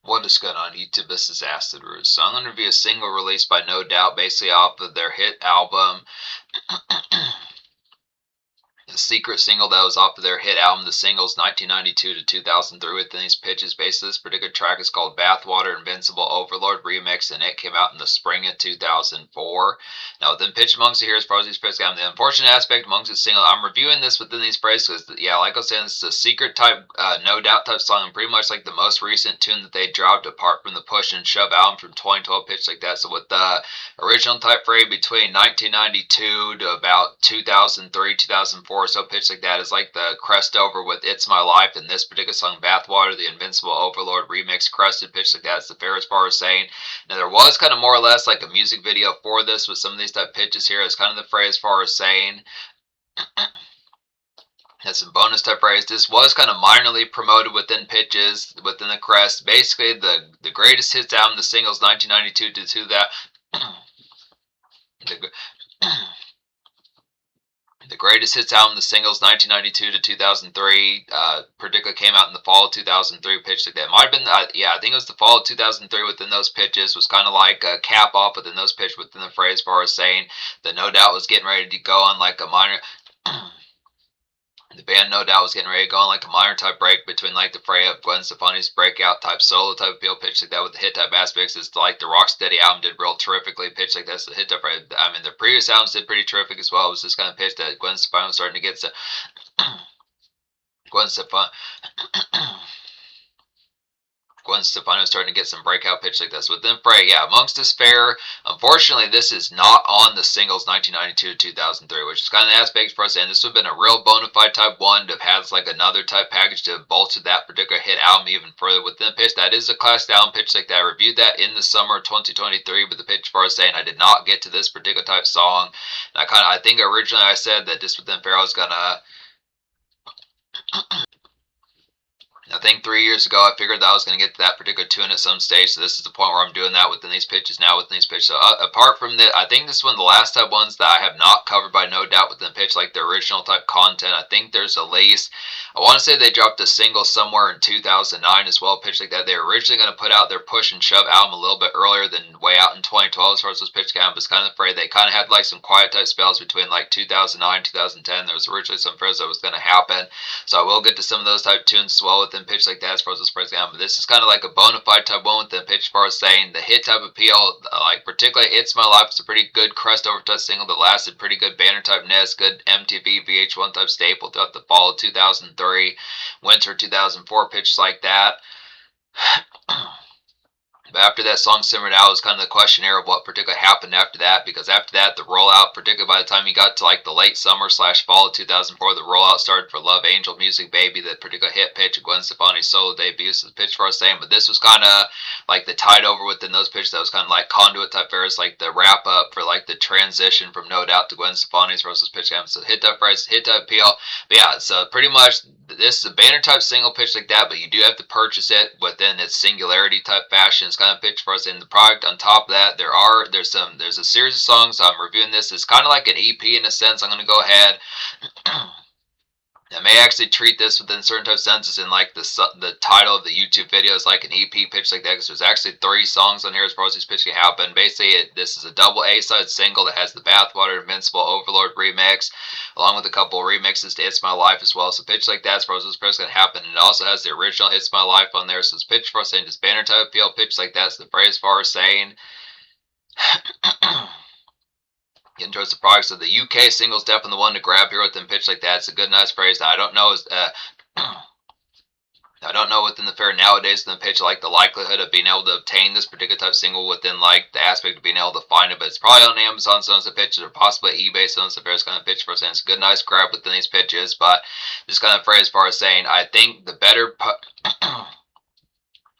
What is going on YouTube? This is Acid Roots. So I'm going to review a single released by No Doubt, basically off of their hit album. The secret single that was off of their hit album, the singles 1992 to 2003 within these pitches. Basically, this particular track is called Bathwater Invincible Overlord Remix, and it came out in the spring of 2004. Now, within pitch amongst it here is probably these praise. The unfortunate aspect amongst the single, I'm reviewing this within these phrases because, yeah, like I was saying, this is a secret type, No Doubt type song, and pretty much like the most recent tune that they dropped apart from the Push and Shove album from 2012 pitch like that. So with the original type frame between 1992 to about 2003, 2004, so pitch like that is like the crest over with It's My Life, and this particular song, Bathwater, the Invincible Overlord remix, crested pitch like that is the fair as far as saying. Now there was kind of more or less like a music video for this with some of these type pitches here. It's kind of the phrase as far as saying. Has some bonus type phrase. This was kind of minorly promoted within pitches, within the crest. Basically, the greatest hits album, the singles 1992 to that. The greatest hits album, the singles 1992 to 2003, particularly came out in the fall of 2003. Pitch like that might have been, yeah, I think it was the fall of 2003. Within those pitches was kind of like a cap off within those pitches within the phrase, as far as saying that No Doubt was getting ready to go on like a minor. The band No Doubt was getting ready to go on like a minor type break between like the fray of Gwen Stefani's breakout type solo type appeal pitch like that with the hit type aspects. It's like the Rocksteady album did real terrifically pitch like that's the hit type. I mean, the previous albums did pretty terrific as well. It was this kind of pitch that Gwen Stefani was starting to get to. Gwen Stefani was starting to get some breakout pitch like this. Within fray, yeah, amongst this fair, unfortunately, this is not on the singles 1992 to 2003, which is kind of the aspect for us. And this would have been a real bona fide type one to have had like another type package to bolster that particular hit album even further within pitch. That is a classic album pitch like that. I reviewed that in the summer of 2023 with the pitch for us saying I did not get to this particular type song. And I think originally I said that just within fair I was gonna. I think 3 years ago, I figured that I was going to get to that particular tune at some stage. So this is the point where I'm doing that within these pitches now. Within these pitches, so apart from that, I think this is one of the last type ones that I have not covered by No Doubt within pitch, like the original type content. I think there's at least, I want to say they dropped a single somewhere in 2009 as well, pitch like that. They were originally going to put out their Push and Shove album a little bit earlier than way out in 2012 as far as those pitch count. But it's kind of afraid they kind of had like some quiet type spells between like 2009, 2010. There was originally some phrase that was going to happen. So I will get to some of those type tunes as well within pitch like that as far as this price down. But this is kind of like a bona fide type one within pitch as far as saying the hit type appeal, like particularly It's My Life. It's a pretty good crest over type single that lasted pretty good banner type nest, good MTV VH1 type staple throughout the fall of 2003, winter 2004 pitch like that. But after that song simmered out, it was kind of the questionnaire of what particularly happened after that, because after that, the rollout, particularly by the time you got to like the late summer / fall of 2004, the rollout started for Love Angel Music Baby, that particular hit pitch of Gwen Stefani's solo debut. So the pitch for us saying, but this was kind of like the tide over within those pitches that was kind of like conduit type fairs, like the wrap up for like the transition from No Doubt to Gwen Stefani's versus pitch. So hit type price, hit type appeal. But yeah, so pretty much this is a banner type single pitch like that, but you do have to purchase it within its singularity type fashion. It's kind of pitch for us in the product. On top of that, there's a series of songs. I'm reviewing this. It's kind of like an EP in a sense. I'm going to go ahead. I may actually treat this within certain type of senses in like the title of the YouTube video is like an EP pitch like that, because there's actually 3 songs on here as far as these pitches happen. Basically, this is a double A-side single that has the Bathwater Invincible Overlord remix, along with a couple of remixes to It's My Life as well. So pitch like that as far as this pitch going to happen. And it also has the original It's My Life on there. So it's pitch for us saying just banner type appeal, pitch like that's the phrase as far as saying. Getting towards the products of the UK singles, definitely the one to grab here within pitch like that. It's a good, nice phrase. Now, I don't know within the fair nowadays in the pitch like the likelihood of being able to obtain this particular type of single within like the aspect of being able to find it, but it's probably on Amazon, some of the pitches, or possibly eBay, some of the fair's kind of pitch for us. And it's a good, nice grab within these pitches, but just kind of phrase as far as saying, I think the better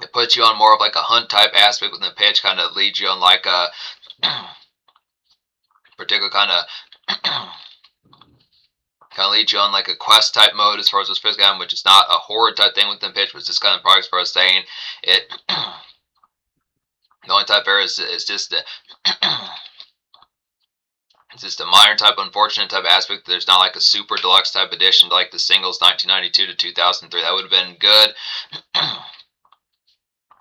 it puts you on more of like a hunt type aspect within the pitch, kind of leads you on like a particular kind of leads you on like a quest type mode as far as this pitch goes, which is not a horror type thing within pitch, but it's just kind of products for us saying it. The only type error is just the it's just a minor type, unfortunate type aspect. There's not like a super deluxe type edition like the singles 1992 to 2003. That would have been good.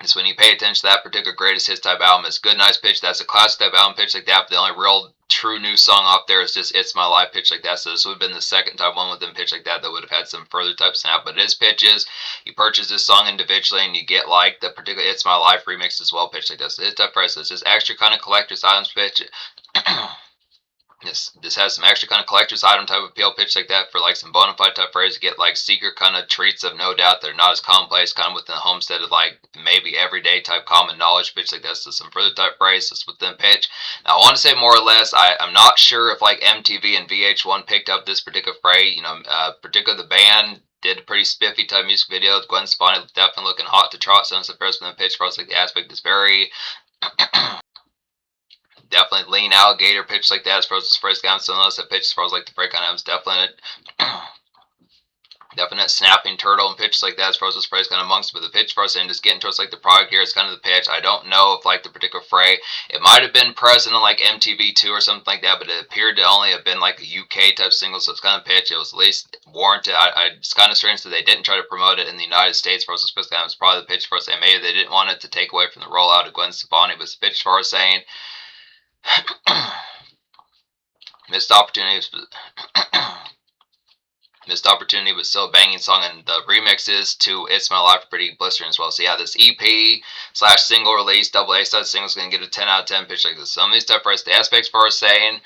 It's when you pay attention to that particular greatest hits type album. It's a good, nice pitch. That's a classic type album pitch like that. But the only real true new song off there is just It's My Life pitch like that. So this would have been the second type one with them pitch like that would have had some further type snap. But it is pitches. You purchase this song individually and you get like the particular It's My Life remix as well pitch like that. So it's type price. So it's just extra kind of collector's items pitch. This has some extra kind of collector's item type appeal pitch like that for like some bona fide type phrase. You get like secret kind of treats of no doubt that are not as commonplace, kind of within the homestead of like maybe everyday type common knowledge pitch like this. So some further type phrase that's within pitch. Now I want to say more or less, I'm not sure if like MTV and VH1 picked up this particular phrase. You know, particularly the band did a pretty spiffy type music video. Gwen Stefani definitely looking hot to trot. Sounds the first one pitch for us like the aspect is very definitely lean alligator pitch like that as far as the phrase comes. So unless that pitch as far as like the break on is definite definite snapping turtle and pitch like that as far as this phrase kind of amongst, but the pitch for us and just getting towards like the product here is kind of the pitch. I don't know if like the particular fray, it might have been present on like MTV2 or something like that, but it appeared to only have been like a UK type single, so it's kind of pitch. It was at least warranted. It's kind of strange that they didn't try to promote it in the United States for us. It's probably the pitch for us saying maybe they didn't want it to take away from the rollout of Gwen Stefani, but the pitch for us saying missed opportunities. Missed opportunity, but still a banging song, and the remixes to It's My Life are pretty blistering as well. So yeah, this EP / single release, double A side single is going to get a 10 out of 10 pitch like this. Some of these stuff the aspects for us saying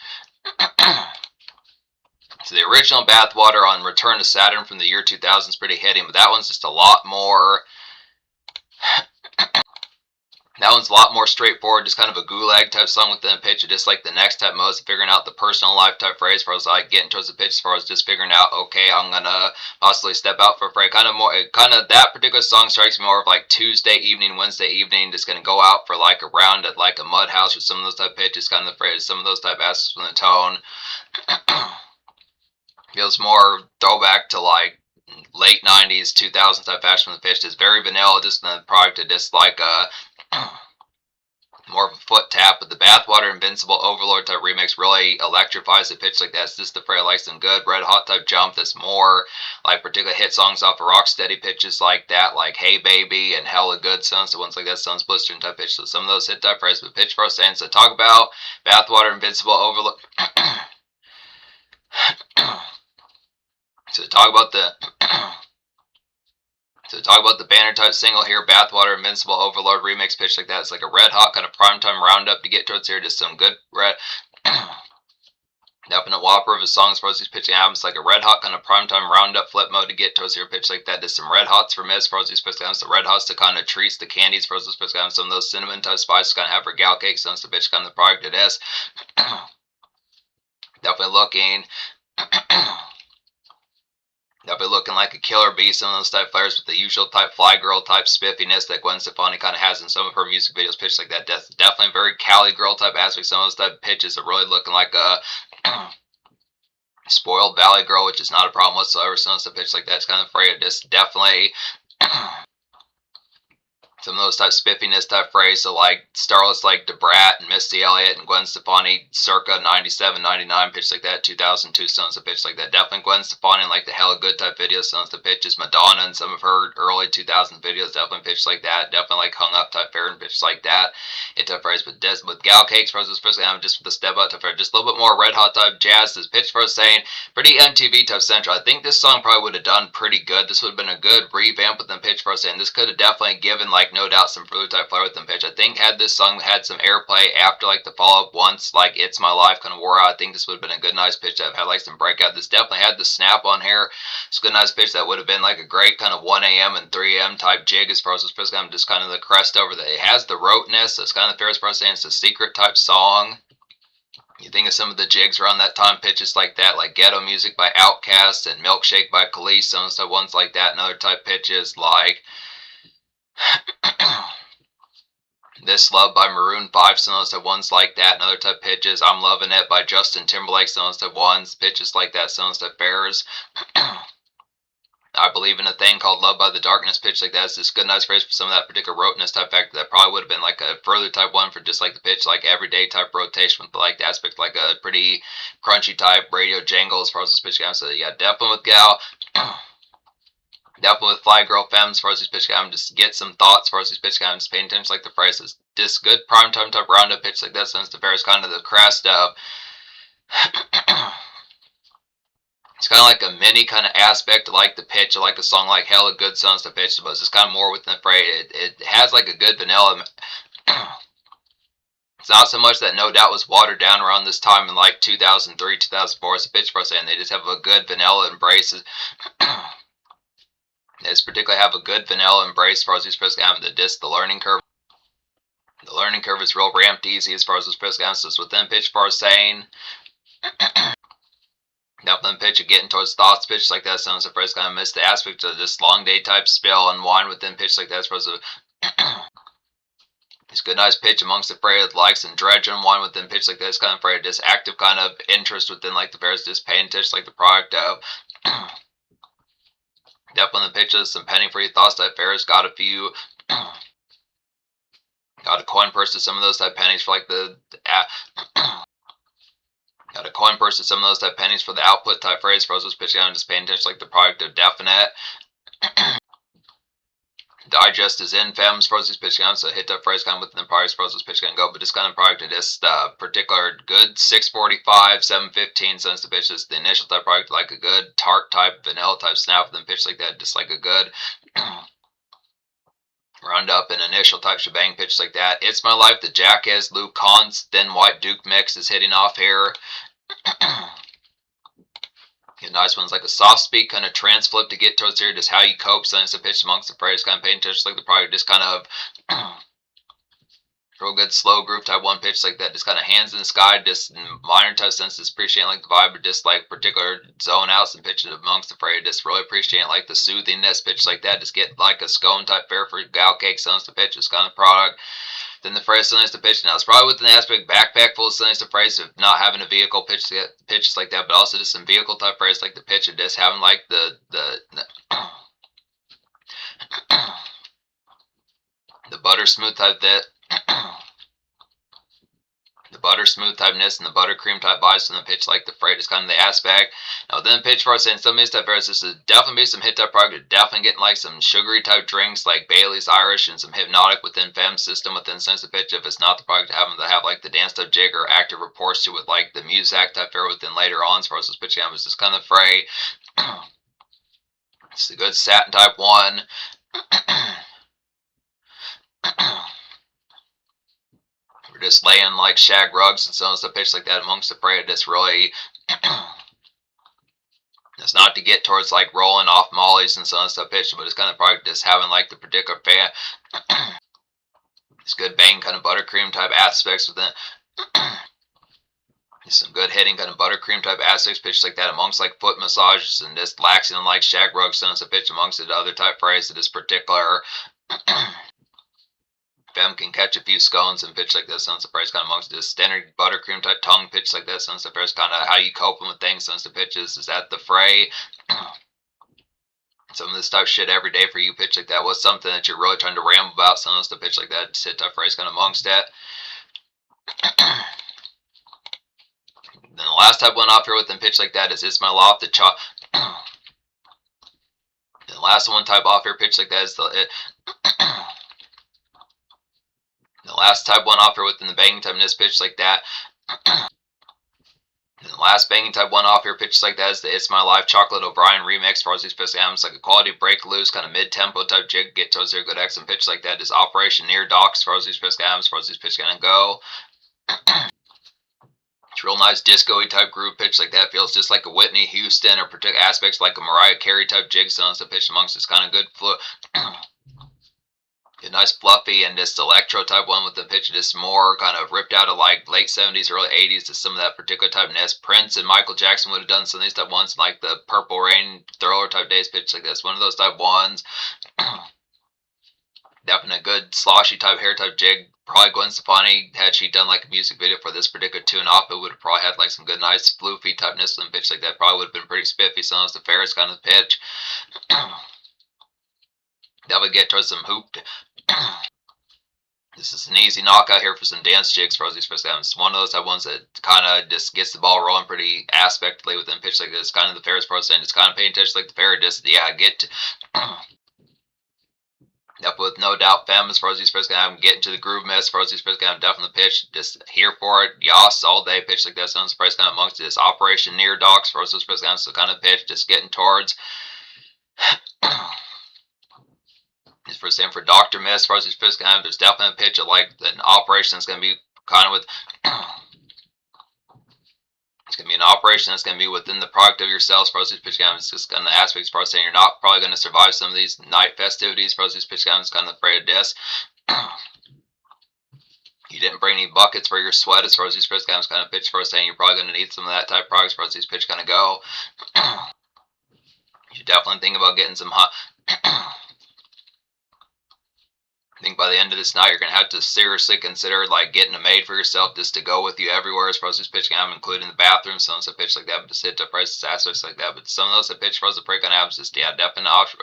so the original Bathwater on Return to Saturn from the year 2000 is pretty hitting, but that one's just a lot more that one's a lot more straightforward, just kind of a gulag type song within a pitch. Just like the next type modes, figuring out the personal life type phrase, as far as like getting towards the pitch, as far as just figuring out, okay, I'm gonna possibly step out for a phrase. Kind of that particular song strikes me more of like Tuesday evening, Wednesday evening, just gonna go out for like a round at like a mud house with some of those type pitches, kind of the phrase, some of those type aspects from the tone. Feels more throwback to like late 90s, 2000s type fashion from the pitch. It's very vanilla, just in the product, it just like more of a foot tap, but the Bathwater Invincible Overlord type remix really electrifies the pitch like that. It's just the fray like some good red hot type jump that's more like particular hit songs off of rock steady pitches like that, like Hey Baby and Hella Good Sounds, so ones like that sounds blistering type pitch. So some of those hit type phrases, but pitch for us saying, so talk about Bathwater Invincible Overlord. So talk about the banner type single here, Bathwater Invincible Overlord remix pitch like that. It's like a red hot kind of primetime roundup to get towards here. Just some good red definite whopper of a song as far as these pitching albums. Like a red hot kind of primetime roundup flip mode to get towards here pitch like that. Just some red hots for me as far as these pitching albums. The red hots to kind of treats, the candies for those pitching albums. Some of those cinnamon type spices kind of have for gal cake. So it's the bitch kind of the product it is. Definitely looking like a killer bee, some of those type flares with the usual type fly girl type spiffiness that Gwen Stefani kind of has in some of her music videos pitched like that. Definitely very Cali girl type aspect. Some of those type pitches are really looking like a spoiled valley girl, which is not a problem whatsoever. Some of those pitch like that. It's kind of afraid of just definitely some of those type spiffiness type phrase, so like starlets like DeBrat and Missy Elliott and Gwen Stefani circa 97, 99 pitch like that, 2002 sounds of pitch like that. Definitely Gwen Stefani and like the Hella Good type videos sounds of pitches. Madonna and some of her early 2000 videos definitely pitched like that. Definitely like hung up type fair and pitched like that. It type phrase, but with gal cakes for us, especially just with the step out type fair, just a little bit more red hot type jazz. This pitch for us saying pretty MTV type central. I think this song probably would have done pretty good. This would have been a good revamp with them pitch for us, and this could have definitely given like no doubt some further type flair with them pitch. I think had this song had some airplay after like the follow up once like It's My Life kind of wore out, I think this would have been a good nice pitch that had like some breakout. This definitely had the snap on here. It's a good nice pitch that would have been like a great kind of 1 a.m. and 3 a.m. type jig as far as this pitch. Just kind of the crest over that. It has the roteness. So it's kind of the fairest part saying it's a secret type song. You think of some of the jigs around that time, pitches like that, like Ghetto Music by Outkast and Milkshake by Khalees, some of the ones like that, and other type pitches like This Love by Maroon 5, some of those ones like that, and other type pitches. I'm Loving It by Justin Timberlake, some of those ones, pitches like that, some of those bears. I Believe in a Thing Called Love by the Darkness pitch like that. It's this good nice phrase for some of that particular roteness type factor that probably would have been like a further type one for just like the pitch, like everyday type rotation with like the aspect like a pretty crunchy type radio jangle as far as this pitch goes. So yeah, definitely with Gal. Definitely with Fly Girl Femmes, as far as these pitch guys, just get some thoughts as far as these pitch guys, paying attention like the phrases. Just good primetime type roundup pitch like that, since the fair is kind of the crest of. It's kind of like a mini kind of aspect to like the pitch, like a song like Hella Good Sons to pitch, but it's just kind of more within the phrase. It has like a good vanilla. It's not so much that No Doubt was watered down around this time in like 2003, 2004 as a pitch for us, and they just have a good vanilla embrace. They just particularly have a good vanilla embrace as far as these press games. The learning curve. The learning curve is real ramped easy as far as this press games. So it's within pitch for saying. Definitely pitch of getting towards thoughts pitch like that. Sounds like Fred's kind of missed the aspect of this long day type spell unwind within pitch like that. As far as it's a good nice pitch amongst the fray of likes and dredge unwind within pitch like that. It's kind of fray of just active kind of interest within like the bears just paying attention like the product of. Definitely the pitches some penny for your thoughts type fairs. Got a few. Got a coin purse to some of those type pennies for like the got a coin purse to some of those type pennies for the output type phrase. For those pitching out just paying attention like the product of definite. Digest is in femmes for those pitching out, so hit that phrase kind of within the price for those pitching go, but this kind of product it is particular good 645, 715 cents to pitch. This the initial type product like a good tart type vanilla type snap with them pitch like that, just like a good round up an initial type shebang pitch like that. It's My Life, the Jackass Luke Cons, then White Duke mix is hitting off here. Nice ones like a soft speak kind of trance flip to get towards here, just how you cope. So it's a pitch amongst the phrase, kind of paying attention like the product, just kind of real good slow groove type one pitch like that, just kind of hands in the sky, just minor type sense, just appreciating like the vibe, but just like particular zone outs and pitches amongst the fray, just really appreciating like the soothingness pitch like that, just get like a scone type fair for gal cake sounds to pitch, this kind of product. Then the phrase still needs to pitch. Now it's probably within the aspect backpack full still needs to phrase of not having a vehicle pitches like that, but also just some vehicle type phrase like the pitch of just having like the butter smooth type that the butter smooth typeness and the buttercream type vibes from the pitch like the freight is kind of the aspect. Now then the pitch for us saying some of these type phrase, this is definitely be some hit type product, definitely getting like some sugary type drinks like Bailey's Irish and some hypnotic within fem system within sense of pitch. If it's not the product to have them to have like the dance type jig or active reports to with like the music type fair within later on as far as this pitch was just kind of fray. It's a good satin type one. We're just laying like shag rugs and so on stuff pitch like that amongst the prey. Just really it's not to get towards like rolling off mollies and so on stuff pitch, but it's kind of probably just having like the particular fan. It's good bang kind of buttercream type aspects within. Some good hitting kind of buttercream type aspects pitch like that amongst like foot massages and just laxing on like shag rugs so on stuff pitch amongst the other type phrase that is particular. Fem can catch a few scones and pitch like this. Sounds the price kind of amongst this standard buttercream type tongue pitch like this. Sounds the first kind of how you coping with things. Sounds the pitches is at the fray. Some of this type shit every day for you pitch like that was something that you're really trying to ramble about. Sounds the pitch like that. Just hit that phrase kind of amongst that. Then the last type one off here with them pitch like that is It's My Loft the Chop. Then the last one type off here pitch like that is the last type one off here within the banging type in this pitch like that. And the last banging type one off here pitches like that is the It's My Life Chocolate O'Brien remix. As far as these pitch it's like a quality break loose kind of mid tempo type jig. Get towards their good X and pitch like that is Operation Near Docks. As far as these pitch as far as these pitch gonna go. It's real nice disco-y type groove pitch like that. Feels just like a Whitney Houston or particular aspects like a Mariah Carey type jig. So it's the pitch amongst this kind of good flow. A nice fluffy and just electro type one with the pitch just more kind of ripped out of like late 70s, early 80s to some of that particular type ness. Prince and Michael Jackson would have done some of these type ones like the Purple Rain Thriller type days pitch like this. One of those type ones. Definitely a good sloshy type hair type jig. Probably Gwen Stefani, had she done like a music video for this particular tune off, it would have probably had like some good nice floofy typeness and pitch like that. Probably would have been pretty spiffy. So it's the fairest kind of pitch. That would get towards some hooped. This is an easy knockout here for some dance jigs for these first games. It's one of those type ones that kind of just gets the ball rolling pretty aspectly within pitch like this. Kind of the fairest part, and it's kind of paying attention like the fair. Just get to. Yep, with no doubt, femme as far as these first game, I'm getting to the groove mess as far as these first game, definitely pitch, just here for it, yas, all day, pitch like that, so I'm surprised kind of amongst this Operation Near Dogs for those first games, so kind of pitch, just getting towards, just for saying for Dr. Miss, as far as these first game, there's definitely a pitch of like an operation that's going to be kind of with, it's going to be an operation that's going to be within the product of yourself. As far as these pitch games, it's just kind of aspects. As far as saying you're not probably going to survive some of these night festivities. As far as these pitch games, kind of afraid of this. You didn't bring any buckets for your sweat. As far as these pitch games, kind of pitch for saying you're probably going to need some of that type of product. As far as these pitch kind of go, you should definitely think about getting some hot. I think by the end of this night, you're going to have to seriously consider like getting a maid for yourself just to go with you everywhere as far as this pitching out, including the bathroom. Some of those that pitch like that, but to sit to prices aspects like that. But some of those that pitch for us to break on abs, just definitely option.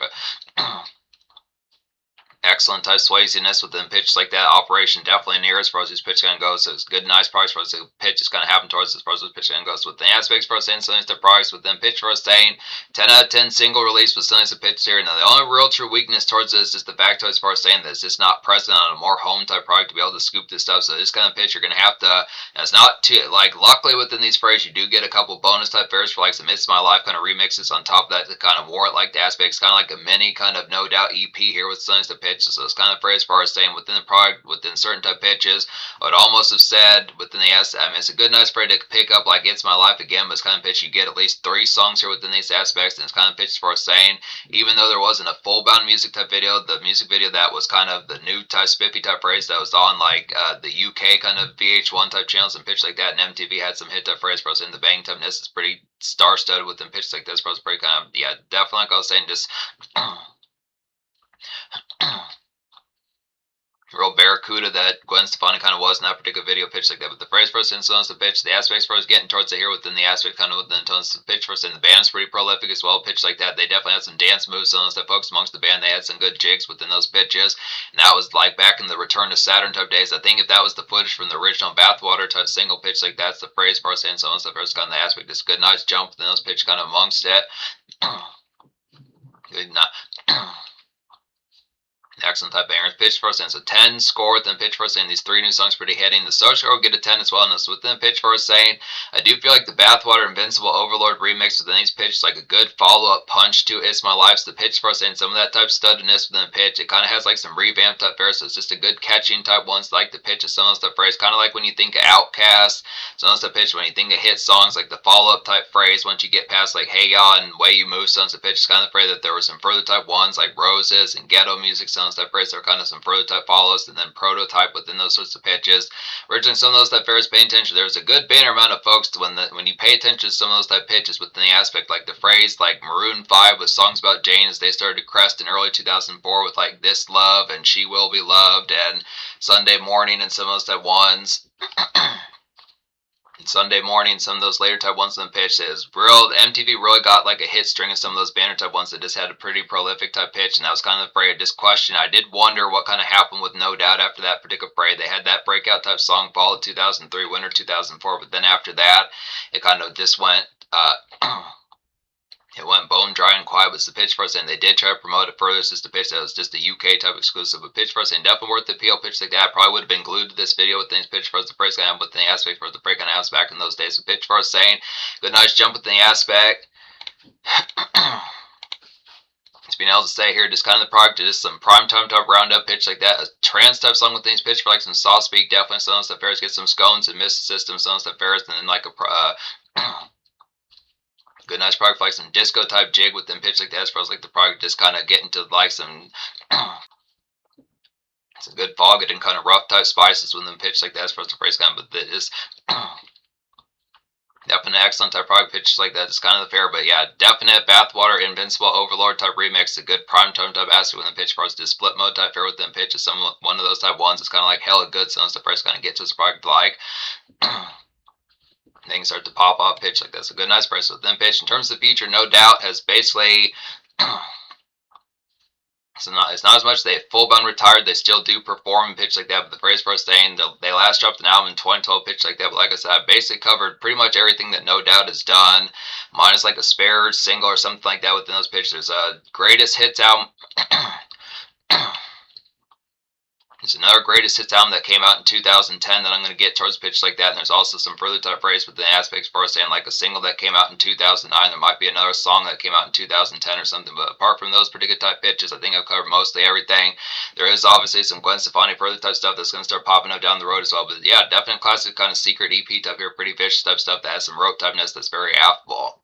Excellent type swaziness within pitches like that. Operation definitely near as far as this pitch going to go. So it's good, nice price for us. The pitch is going to happen towards as far as this pitch going to go. So with the aspects for us saying something to price within pitch for us saying 10 out of 10 single release with something to pitch here. Now the only real true weakness towards this is the fact as far as saying that it's just not present on a more home type product to be able to scoop this stuff. So this kind of pitch you're going to have to, and it's not too, like luckily within these frays you do get a couple bonus type fares for like some It's My Life kind of remixes on top of that to kind of warrant like the aspects, kind of like a mini kind of no doubt EP here with something to pitch. So it's kind of as far as saying within the product, within certain type pitches, I would almost have said within the S. I mean, it's a good, nice phrase to pick up like It's My Life again, but it's kind of pitch you get at least 3 songs here within these aspects, and it's kind of pitch as far as saying, even though there wasn't a full bound music type video, the music video that was kind of the new type spiffy type phrase that was on like the UK kind of VH1 type channels and pitch like that, and MTV had some hit type phrase for us in the bang typeness is pretty star studded within pitch like this, for us pretty kind of, yeah, definitely like I was saying, just real barracuda that Gwen Stefani kind of was in that particular video pitch like that. But the phrase first influence the pitch, the aspects for us getting towards it here within the aspect kind of within the pitch first, and the band's pretty prolific as well. Pitch like that, they definitely had some dance moves. Some of that folks amongst the band, they had some good jigs within those pitches, and that was like back in the Return to Saturn type days. I think if that was the footage from the original Bathwater type single pitch like that's the phrase for us, and some of the first kind of the aspect. This good nice jump within those pitch kind of amongst it. Good not. Excellent type bangers. Pitch first and so 10 score within pitch first saying these 3 new songs pretty hitting. The social will get a 10 as well. And so within pitch first saying, I do feel like the Bathwater Invincible Overlord remix within these pitches like a good follow-up punch to It's My Life. So the pitch first saying some of that type studdedness within the pitch. It kind of has like some revamp type fair. So it's just a good catching type ones like the pitch of some of those type phrase. Kind of like when you think of Outkast, some of those type pitch when you think of hit songs like the follow-up type phrase. Once you get past like Hey Ya and Way You Move, some of the pitch is kind of the phrase that there were some further type ones like Roses and Ghetto Music, some type phrase. There are kind of some prototype follows and then prototype within those sorts of pitches. Originally, some of those type fares pay attention. There's a good banner amount of folks when you pay attention to some of those type pitches within the aspect like the phrase like Maroon 5 with songs about Jane as they started to crest in early 2004 with like This Love and She Will Be Loved and Sunday Morning and some of those type ones. Sunday Morning, some of those later type ones in the pitch is real. MTV really got like a hit string of some of those banner type ones that just had a pretty prolific type pitch, and that was kind of the fray of this question. I did wonder what kind of happened with No Doubt after that particular fray. They had that breakout type song followed 2003, winter 2004, but then after that, it kind of just went. It went bone dry and quiet with the pitch first, and they did try to promote it further. It's just a pitch that was just a UK type exclusive. But pitch first, and definitely worth the appeal. Pitch like that probably would have been glued to this video with things pitch first, the price kind of with the aspect for the break on house back in those days. So pitch first saying, good nice jump with the aspect. It's being able to say here, just kind of the product, just some primetime type roundup pitch like that. A trance type song with things pitch for like some soft speak, definitely some of those stuff fairs, get some scones and miss system, some of those stuff fairs, and then like a good nice product like some disco type jig with them pitch like that as far as like the product just kind of getting to like some some good fog and kind of rough type spices with them pitch like that as far as the phrase kind of, but this definite excellent type product pitch like that is kind of the fair, but yeah, definite Bathwater Invincible Overlord type remix, a good prime time type acid with them pitch parts, this split mode type fair with them pitch is one of those type ones. It's kind of like hella good, so it's the first kind of get to this product like things start to pop off pitch like this. A good nice price with them pitch. In terms of the feature, No Doubt has basically So it's not as much they full bun retired. They still do perform and pitch like that. But the phrase for staying, they last dropped an album in 2012, pitch like that. But like I said, I basically covered pretty much everything that No Doubt has done, minus like a spare single or something like that within those pitches. There's a greatest hits album. There's another greatest hits album that came out in 2010 that I'm going to get towards pitch like that. And there's also some further type phrase within aspects for saying like a single that came out in 2009. There might be another song that came out in 2010 or something. But apart from those particular type pitches, I think I've covered mostly everything. There is obviously some Gwen Stefani further type stuff that's going to start popping up down the road as well. But yeah, definite classic kind of secret EP type here, pretty vicious type stuff that has some rope typeness that's very affable.